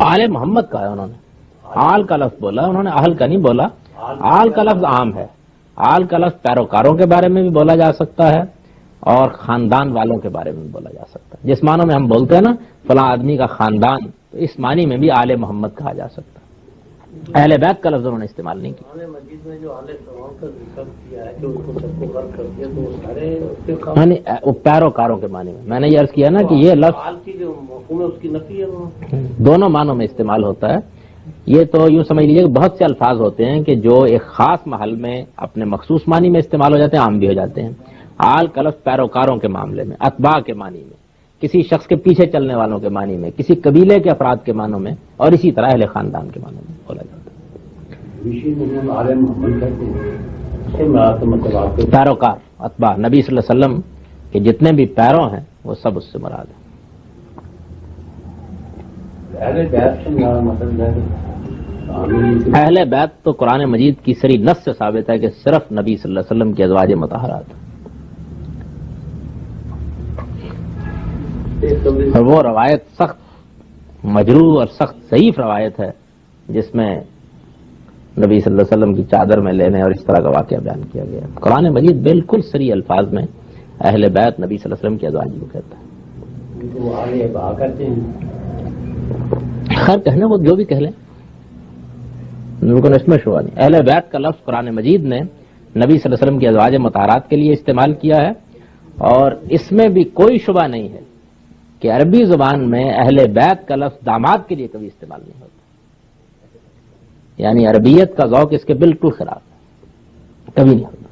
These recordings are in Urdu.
آل محمد کا ہے، انہوں نے آل کا لفظ بولا، انہوں نے اہل کا نہیں بولا۔ آل کا لفظ عام ہے، آل کا لفظ پیروکاروں کے بارے میں بھی بولا جا سکتا ہے اور خاندان والوں کے بارے میں بھی بولا جا سکتا ہے۔ جس معنوں میں ہم بولتے ہیں نا فلاں آدمی کا خاندان، تو اس معنی میں بھی آل محمد کہا جا سکتا ہے۔ اہل بیت کا لفظ انہوں نے استعمال نہیں کیا۔ مجید میں جو آل فرعون کا ذکر کیا ہے کہ ان کو سب کو غرق کر دیا، تو وہ سارے وہ پیروکاروں کے معنی میں نے یہ عرض کیا نا کہ یہ لفظ آل کی جو مفہوم ہے اس کی نفی ہے، دونوں معنوں میں استعمال ہوتا ہے۔ یہ تو یوں سمجھ لیجیے کہ بہت سے الفاظ ہوتے ہیں کہ جو ایک خاص محل میں اپنے مخصوص معنی میں استعمال ہو جاتے ہیں، عام بھی ہو جاتے ہیں۔ آل کا لفظ پیروکاروں کے معاملے میں، اتباع کے معنی میں، کسی شخص کے پیچھے چلنے والوں کے معنی میں، کسی قبیلے کے افراد کے معنوں میں، اور اسی طرح اہل خاندان کے معنوں میں بولا جاتا ہے۔ پیروکار، اتباع، نبی صلی اللہ علیہ وسلم کے جتنے بھی پیروں ہیں وہ سب اس سے مراد ہیں۔ اہل بیت تو قرآن مجید کی سری نص سے ثابت ہے کہ صرف نبی صلی اللہ علیہ وسلم کی ازواج مطہرات، اور وہ روایت سخت مجروح اور سخت ضعیف روایت ہے جس میں نبی صلی اللہ علیہ وسلم کی چادر میں لینے اور اس طرح کا واقعہ بیان کیا گیا ہے۔ قرآن مجید بالکل صریح الفاظ میں اہل بیت نبی صلی اللہ علیہ وسلم کی ازواج کو کہتا ہے۔ خیر کہنے وہ جو بھی کہہ لیں، بالکل اس میں شبہ نہیں۔ اہل بیت کا لفظ قرآن مجید نے نبی صلی اللہ علیہ وسلم کی ازواج مطہرات کے لیے استعمال کیا ہے، اور اس میں بھی کوئی شبہ نہیں ہے کہ عربی زبان میں اہل بیت کا لفظ داماد کے لیے کبھی استعمال نہیں ہوتا، یعنی عربیت کا ذوق اس کے بالکل خلاف ہے، کبھی نہیں ہوتا۔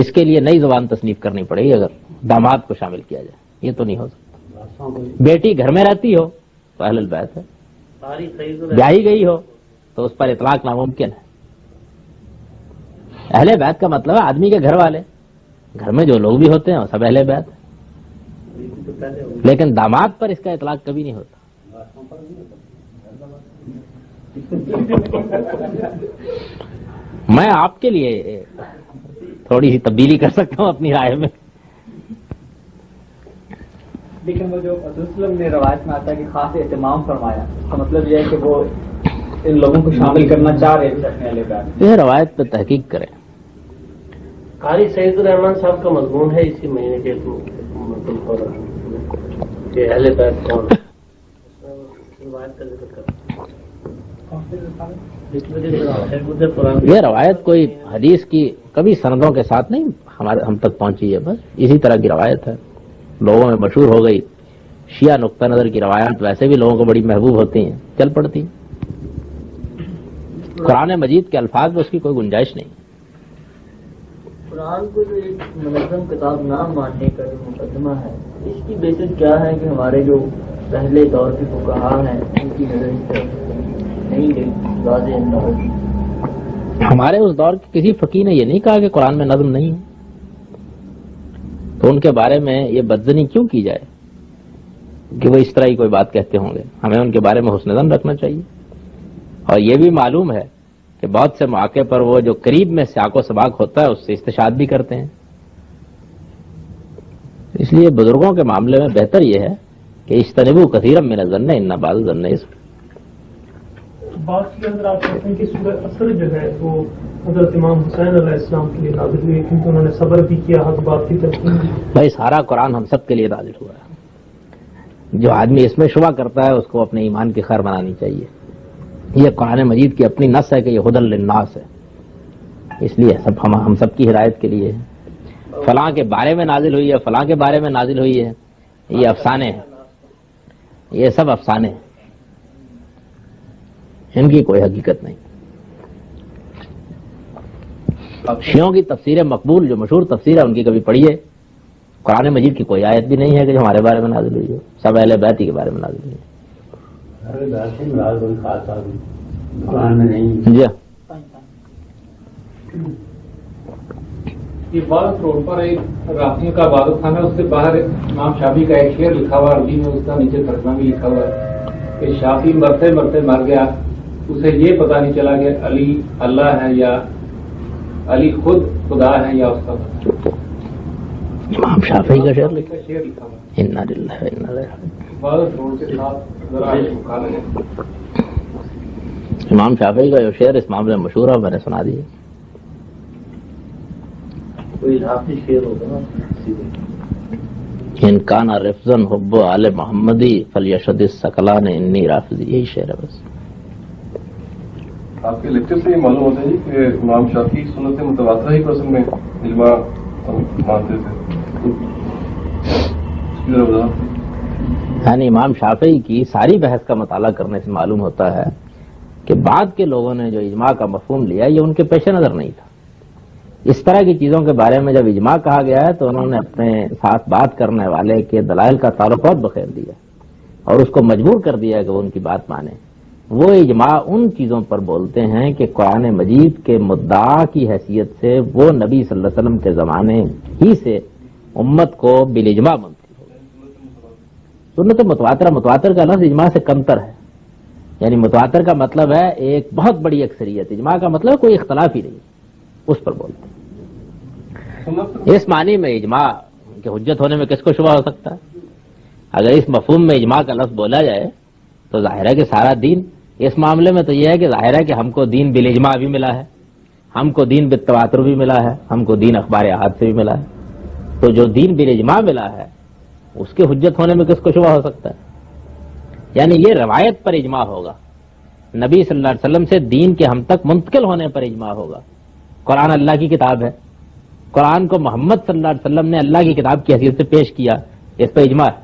اس کے لیے نئی زبان تصنیف کرنی پڑے گی اگر داماد کو شامل کیا جائے، یہ تو نہیں ہو سکتا۔ بیٹی گھر میں رہتی ہو تو اہل البیت ہے، بیاہی گئی ہو تو اس پر اطلاق ناممکن ہے۔ اہل بیت کا مطلب ہے آدمی کے گھر والے، گھر میں جو لوگ بھی ہوتے ہیں وہ سب اہل بیت ہیں، لیکن داماد پر اس کا اطلاق کبھی نہیں ہوتا۔ میں آپ کے لیے تھوڑی سی تبدیلی کر سکتا ہوں اپنی رائے میں، لیکن وہ جو وسلم نے روایت میں آتا ہے کہ خاص اہتمام فرمایا، اس کا مطلب یہ ہے کہ وہ ان لوگوں کو شامل کرنا چاہ رہے تھے اپنے اہل بیت۔ یہ روایت پہ تحقیق کریں۔ قاری سعید الرحمان صاحب کا مضمون ہے اسی مہینے کے کہ اہل بیت کون روایت کا ذکر کرتا ہے۔ یہ روایت کوئی حدیث کی کبھی سندوں کے ساتھ نہیں ہم تک پہنچی ہے، بس اسی طرح کی روایت ہے، لوگوں میں مشہور ہو گئی۔ شیعہ نقطہ نظر کی روایات ویسے بھی لوگوں کو بڑی محبوب ہوتی ہیں، چل پڑتی۔ قرآن مجید کے الفاظ میں اس کی کوئی گنجائش نہیں۔ قرآن کو جو ایک منظم کتاب نہ ماننے کا جو مقدمہ ہے، اس کی بیسس کیا ہے کہ ہمارے جو پہلے دور کے فقہا ہیں ان کی نظر اس طرف نہیں گئی واضح انداز۔ ہمارے اس دور کے کسی فقیہ نے یہ نہیں کہا کہ قرآن میں نظم نہیں ہے، تو ان کے بارے میں یہ بدظنی کیوں کی جائے کہ وہ اس طرح ہی کوئی بات کہتے ہوں گے؟ ہمیں ان کے بارے میں حسن ظن رکھنا چاہیے۔ اور یہ بھی معلوم ہے کہ بہت سے مواقع پر وہ جو قریب میں سیاق و سباق ہوتا ہے اس سے استشہاد بھی کرتے ہیں۔ اس لیے بزرگوں کے معاملے میں بہتر یہ ہے کہ اجتنبوا کثیرا من الظن ان بعض الظن اثم۔ بات کی اندر آپ کہتے ہیں کہ سورہ اثر جو ہے وہ حضرت امام حسین علیہ السلام کے لیے نازل ہوئی کیونکہ انہوں نے صبر بھی کیا، حق بات کی تسلیم کی۔ بھائی سارا قرآن ہم سب کے لیے نازل ہوا ہے، جو آدمی اس میں شبہ کرتا ہے اس کو اپنے ایمان کی خیر بنانی چاہیے۔ یہ قرآن مجید کی اپنی نص ہے کہ یہ ہدی للناس ہے، اس لیے ہم سب کی ہدایت کے لیے ہے۔ فلاں کے بارے میں نازل ہوئی ہے، فلاں کے بارے میں نازل ہوئی ہے، یہ افسانے ہیں، یہ سب افسانے ہیں، ان کی کوئی حقیقت نہیں۔ شیعوں کی تفسیر مقبول جو مشہور تفسیر ہے ان کی کبھی پڑھیے، قرآن مجید کی کوئی آیت بھی نہیں ہے کہ جو ہمارے بارے میں نازل ہوئی ہو، سب اہل بیت ہی کے بارے میں نازل ہوئی ہے۔ جی یہ عبادت روڈ پر ایک راکھیوں کا عبادت خانہ، اس سے باہر امام شافعی کا ایک شعر لکھا ہوا عربی میں، اس کا نیچے ترجمہ بھی لکھا ہوا ہے کہ شافعی مرتے مرتے مر گیا، اسے یہ پتہ نہیں چلا کہ علی اللہ ہے یا علی خود خدا ہے یا اس کا امام شافعی کا شعر لکھا شعر لکھا ہوا انا للہ و انا الیہ راجعون۔ بعض روڈ کے ساتھ ذرا مقابلے ہیں۔ امام شافعی کا جو شعر اس معاملے میں مشہور ہے میں نے سنا دیا۔ کوئی اضافی شعر ہوگا نا سیدھے ان کان رفضن حب آل محمدی فلیشد الثقلان انی رافضی، یہی شعر ہے بس۔ آپ کے لیکچر سے یہ معلوم ہوتا ہے جی کہ امام شافعی سنت متواترہ ہی پرسن میں اجماع مانتے تھے، اس کی ذرا وضاحت۔ یعنی امام شافعی کی ساری بحث کا مطالعہ کرنے سے معلوم ہوتا ہے کہ بعد کے لوگوں نے جو اجماع کا مفہوم لیا یہ ان کے پیش نظر نہیں تھا۔ اس طرح کی چیزوں کے بارے میں جب اجماع کہا گیا ہے تو انہوں نے اپنے ساتھ بات کرنے والے کے دلائل کا تعارف بہت بخیر دیا اور اس کو مجبور کر دیا کہ وہ ان کی بات مانے۔ وہ اجماع ان چیزوں پر بولتے ہیں کہ قرآن مجید کے مدعا کی حیثیت سے وہ نبی صلی اللہ علیہ وسلم کے زمانے ہی سے امت کو بالاجماع منتقل ہو گئی۔ سنت متواتر کا لفظ اجماع سے کمتر ہے، یعنی متواتر کا مطلب ہے ایک بہت بڑی اکثریت، اجماع کا مطلب کوئی اختلاف ہی نہیں، اس پر بولتے ہیں۔ اس معنی میں اجماع کہ حجت ہونے میں کس کو شبہ ہو سکتا ہے؟ اگر اس مفہوم میں اجماع کا لفظ بولا جائے تو ظاہر ہے کہ سارا دین، اس معاملے میں تو یہ ہے کہ ظاہر ہے کہ ہم کو دین بالاجماع بھی ملا ہے، ہم کو دین بالتواتر بھی ملا ہے، ہم کو دین اخبار احاد سے بھی ملا ہے، تو جو دین بالاجماع ملا ہے اس کے حجت ہونے میں کس کو شبہ ہو سکتا ہے؟ یعنی یہ روایت پر اجماع ہوگا، نبی صلی اللہ علیہ وسلم سے دین کے ہم تک منتقل ہونے پر اجماع ہوگا۔ قرآن اللہ کی کتاب ہے، قرآن کو محمد صلی اللہ علیہ وسلم نے اللہ کی کتاب کی حیثیت سے پیش کیا، اس پہ اجماع ہے۔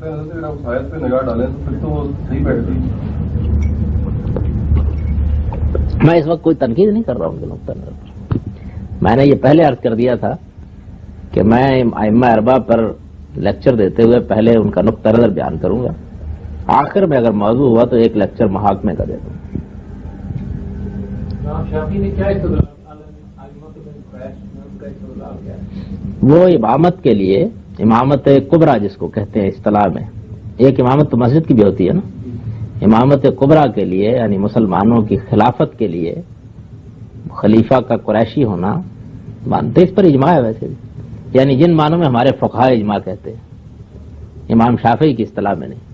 اگر آپ آیت پہ نگاہ ڈالیں تو پھر تو وہ صحیح بیٹھتی۔ میں اس وقت کوئی تنقید نہیں کر رہا ہوں نقطہ نظر پر، میں نے یہ پہلے عرض کر دیا تھا کہ میں ائمہ اربعہ پر لیکچر دیتے ہوئے پہلے ان کا نقطہ نظر بیان کروں گا، آخر میں اگر موضوع ہوا تو ایک لیکچر محاکمے کا دے دوں۔ امام شافعی نے کیا استدلال وہ امامت کے لیے امامت کبریٰ جس کو کہتے ہیں اصطلاح میں، ایک امامت تو مسجد کی بھی ہوتی ہے نا، امامت کبریٰ کے لیے یعنی مسلمانوں کی خلافت کے لیے خلیفہ کا قریشی ہونا مانتے، اس پر اجماع ہے ویسے بھی، یعنی جن معنوں میں ہمارے فقہاء اجماع کہتے ہیں، امام شافعی کی اصطلاح میں نہیں،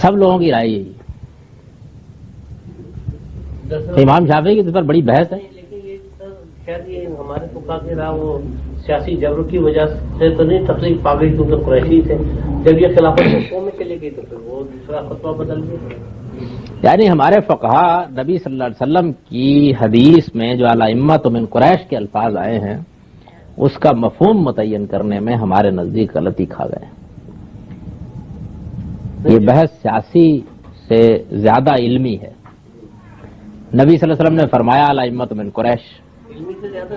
سب لوگوں کی رائے یہی ہے۔ امام شافعی کی اس پر بڑی بحث ہے، لیکن یہ شاید یہ ہمارے فقہاء کی راہ وہ سیاسی جبر کی وجہ سے تو نہیں تفصیل پا گئی کیونکہ قریشی تھے، جب یہ خلافت قوم میں چلی گئی تو پھر وہ دوسرا فتویٰ بدل گیا۔ یعنی ہمارے فقہاء نبی صلی اللہ علیہ وسلم کی حدیث میں جو الائمۃ من قریش کے الفاظ آئے ہیں اس کا مفہوم متعین کرنے میں ہمارے نزدیک غلطی کھا گئے۔ یہ بحث سیاسی سے زیادہ علمی ہے۔ نبی صلی اللہ علیہ وسلم نے فرمایا الائمۃ من قریش، علمی سے زیادہ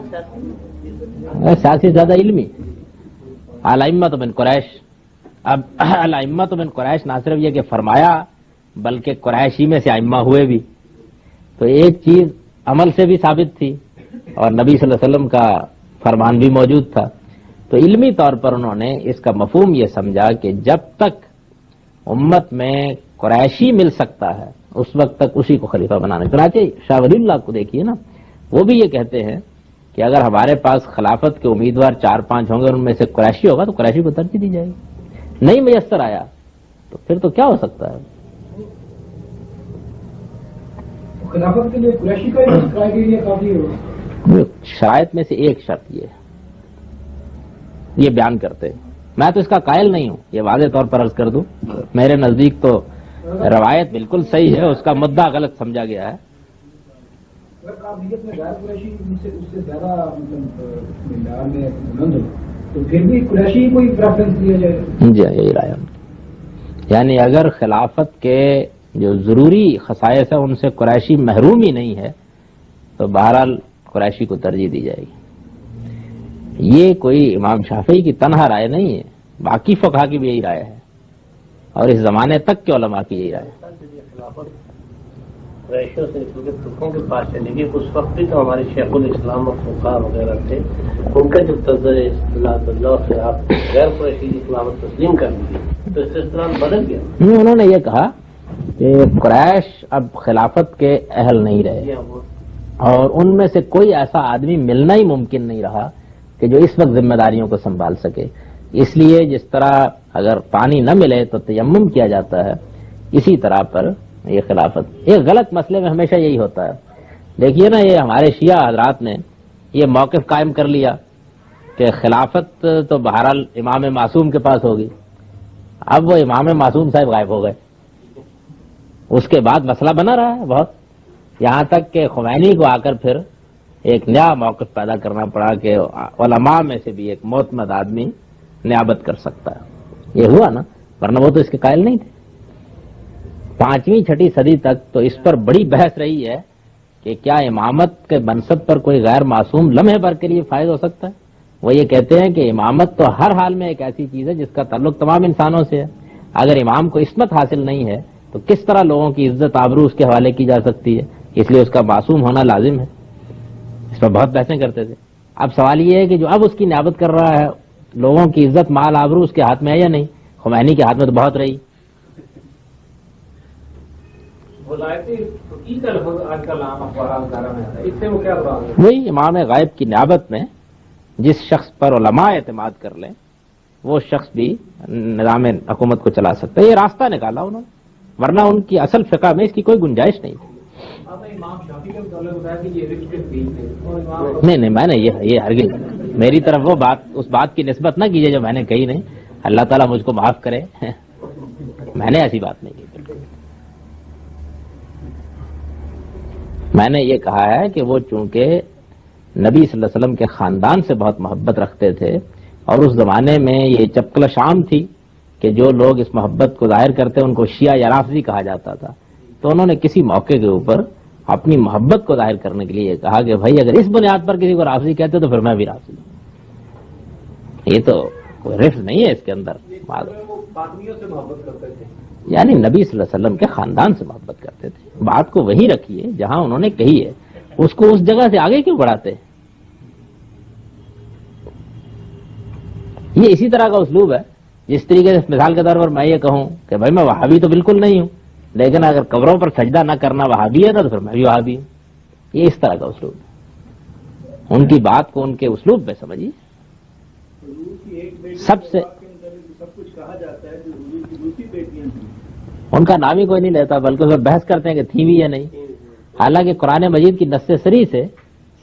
سیاسی زیادہ علمی، الائمۃ من قریش۔ اب الائمۃ من قریش نہ صرف یہ کہ فرمایا بلکہ قریشی میں سے ائمہ ہوئے بھی، تو ایک چیز عمل سے بھی ثابت تھی اور نبی صلی اللہ علیہ وسلم کا فرمان بھی موجود تھا، تو علمی طور پر انہوں نے اس کا مفہوم یہ سمجھا کہ جب تک امت میں قریشی مل سکتا ہے اس وقت تک اسی کو خلیفہ بنانا۔ چنانچہ شاہ ولی اللہ کو دیکھیے نا، وہ بھی یہ کہتے ہیں کہ اگر ہمارے پاس خلافت کے امیدوار 4-5 ہوں گے اور ان میں سے قریشی ہوگا تو قریشی کو ترجیح دی جائے گی، نہیں میسر آیا تو پھر تو کیا ہو سکتا ہے۔ خلافت کے لیے قریشی کا کرائیٹیریا کافی ہو، شرائط میں سے ایک شرط یہ بیان کرتے ہیں، میں تو اس کا قائل نہیں ہوں، یہ واضح طور پر عرض کر دوں، میرے نزدیک تو روایت بالکل صحیح ہے، اس کا مدعا غلط سمجھا گیا ہے۔ اگر قابلیت میں غیر قریشی اس سے زیادہ معیار میں بلند ہو تو پھر بھی قریشی کوئی پریفرنس دیا جائے۔ جی یہی رائے ہے، یعنی اگر خلافت کے جو ضروری خصائص ہیں ان سے قریشی محروم ہی نہیں ہے تو بہرحال قریشی کو ترجیح دی جائے گی۔ یہ کوئی امام شافعی کی تنہا رائے نہیں ہے، باقی فقہا کی بھی یہی رائے ہے اور اس زمانے تک کے علماء کی یہی رائے ہے۔ خلافت قریشیوں سے نکل کے ترکوں کے پاس چلے گی، اس وقت بھی تو ہمارے شیخ الاسلام اور فقہا وغیرہ تھے، ان کا جب تجزیہ اصطلاح اللہ سے آپ غیر قریشی کی خلافت تسلیم کر دی تو اس سے اصطلاح بدل گیا۔ انہوں نے یہ کہا کہ قریش اب خلافت کے اہل نہیں رہے اور ان میں سے کوئی ایسا آدمی ملنا ہی ممکن نہیں رہا کہ جو اس وقت ذمہ داریوں کو سنبھال سکے. اس لیے جس طرح اگر پانی نہ ملے تو تیمم کیا جاتا ہے، اسی طرح پر یہ خلافت ایک غلط مسئلے میں ہمیشہ یہی ہوتا ہے. دیکھیے نا، یہ ہمارے شیعہ حضرات نے یہ موقف قائم کر لیا کہ خلافت تو بہرحال امام معصوم کے پاس ہوگی. اب وہ امام معصوم صاحب غائب ہو گئے، اس کے بعد مسئلہ بنا رہا ہے بہت، یہاں تک کہ خمینی کو آ کر پھر ایک نیا موقف پیدا کرنا پڑا کہ علماء میں سے بھی ایک معتمد آدمی نیابت کر سکتا ہے. یہ ہوا نا، ورنہ وہ تو اس کے قائل نہیں تھے. 5ویں 6ٹھی صدی تک تو اس پر بڑی بحث رہی ہے کہ کیا امامت کے منصب پر کوئی غیر معصوم لمحے بھر کے لیے فائز ہو سکتا ہے. وہ یہ کہتے ہیں کہ امامت تو ہر حال میں ایک ایسی چیز ہے جس کا تعلق تمام انسانوں سے ہے. اگر امام کو عصمت حاصل نہیں ہے تو کس طرح لوگوں کی عزت آبرو اس کے حوالے کی جا سکتی ہے؟ اس لیے اس کا معصوم ہونا لازم ہے. اس پر بہت بحثیں کرتے تھے. اب سوال یہ ہے کہ جو اب اس کی نیابت کر رہا ہے، لوگوں کی عزت مال آبرو اس کے ہاتھ میں ہے یا نہیں؟ خمینی کے ہاتھ میں تو بہت رہی. وہی امام غائب کی نیابت میں جس شخص پر علماء اعتماد کر لیں وہ شخص بھی نظام حکومت کو چلا سکتا ہے. یہ راستہ نکالا انہوں نے، ورنہ ان کی اصل فقہ میں اس کی کوئی گنجائش نہیں تھی. نہیں میں نے یہ ہرگز میری طرف وہ بات اس بات کی نسبت نہ کیجیے جو میں نے کہی نہیں. اللہ تعالیٰ مجھ کو معاف کرے، میں نے ایسی بات نہیں کی. میں نے یہ کہا ہے کہ وہ چونکہ نبی صلی اللہ علیہ وسلم کے خاندان سے بہت محبت رکھتے تھے اور اس زمانے میں یہ چپکلش عام تھی کہ جو لوگ اس محبت کو ظاہر کرتے ان کو شیعہ یا رافضی کہا جاتا تھا، تو انہوں نے کسی موقع کے اوپر اپنی محبت کو ظاہر کرنے کے لیے یہ کہا کہ بھائی اگر اس بنیاد پر کسی کو رافضی کہتے تو پھر میں بھی رافضی ہوں. یہ تو کوئی رفض نہیں ہے اس کے اندر. یعنی نبی صلی اللہ علیہ وسلم کے خاندان سے محبت کرتے تھے. بات کو وہی رکھیے جہاں انہوں نے کہی ہے، اس کو اس جگہ سے آگے کیوں بڑھاتے ہیں؟ یہ اسی طرح کا اسلوب ہے جس طریقے سے مثال کے طور پر میں یہ کہوں کہ بھائی میں وہابی تو بالکل نہیں ہوں، لیکن اگر قبروں پر سجدہ نہ کرنا وہابی ہے تو پھر میں بھی وہابی ہوں. یہ اس طرح کا اسلوب ہے. ان کی بات کو ان کے اسلوب میں سمجھیے. سب سے ان کا نام ہی کوئی نہیں لیتا، بلکہ اس پر بحث کرتے ہیں کہ تھی بھی یا نہیں. حالانکہ قرآن مجید کی نص سری سے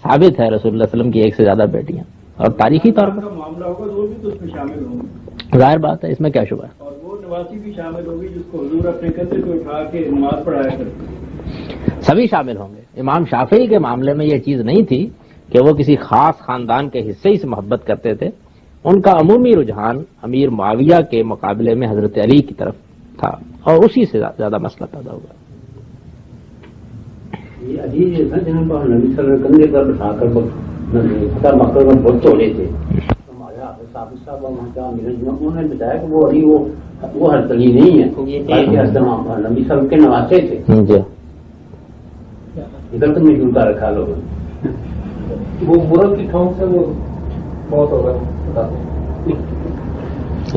ثابت ہے رسول اللہ علیہ وسلم کی 1 سے زیادہ بیٹیاں، اور تاریخی طور پر معاملہ ہوگا وہ بھی تو اس میں شامل ہوں گے. ظاہر بات ہے، اس میں کیا شبہ ہے. اور وہ نواسی بھی شامل ہوگی جس کو حضور اپنے کندھے پہ اٹھا کے نماز پڑھایا کرتے. سبھی شامل ہوں گے. امام شافعی کے معاملے میں یہ چیز نہیں تھی کہ وہ کسی خاص خاندان کے حصے ہی سے محبت کرتے تھے. ان کا عمومی رجحان امیر معاویہ کے مقابلے میں حضرت علی کی طرف تھا اور اسی سے زیادہ مسئلہ پیدا ہوا. یہ عجیب ہے جنہوں پر نبی صلی اللہ علیہ وسلم کندھے پر بٹھا کر مکہ میں بہت توڑے تھے. صاحب انہوں نے بتایا کہ وہ علی وہ حضرت علی نہیں ہے، بلکہ حضرت نبی صلی اللہ علیہ وسلم کے نواسے تھے. جی ادھر تو میں جھوٹا رکھا لوگوں وہ مرغ کی ٹھونک سے وہ بہت ہو گئے.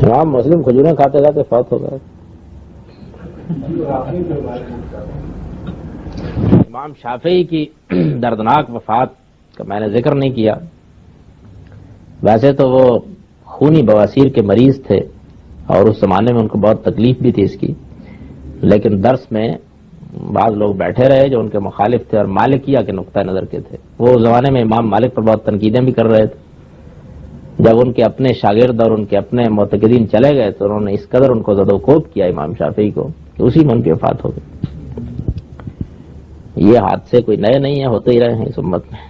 امام مسلم کھجوریں کھاتے کھاتے فوت ہو گئے. امام شافعی کی دردناک وفات کا میں نے ذکر نہیں کیا. ویسے تو وہ خونی بواسیر کے مریض تھے اور اس زمانے میں ان کو بہت تکلیف بھی تھی اس کی، لیکن درس میں بعض لوگ بیٹھے رہے جو ان کے مخالف تھے اور مالکیہ کے نقطہ نظر کے تھے. وہ اس زمانے میں امام مالک پر بہت تنقیدیں بھی کر رہے تھے. جب ان کے اپنے شاگرد اور ان کے اپنے معتقدین چلے گئے تو انہوں نے اس قدر ان کو زد و کوب کیا امام شافعی کو کہ اسی میں ان کی وفات ہو گئی. یہ حادثے کوئی نئے نہیں ہیں، ہوتے ہی رہے ہیں اس امت میں.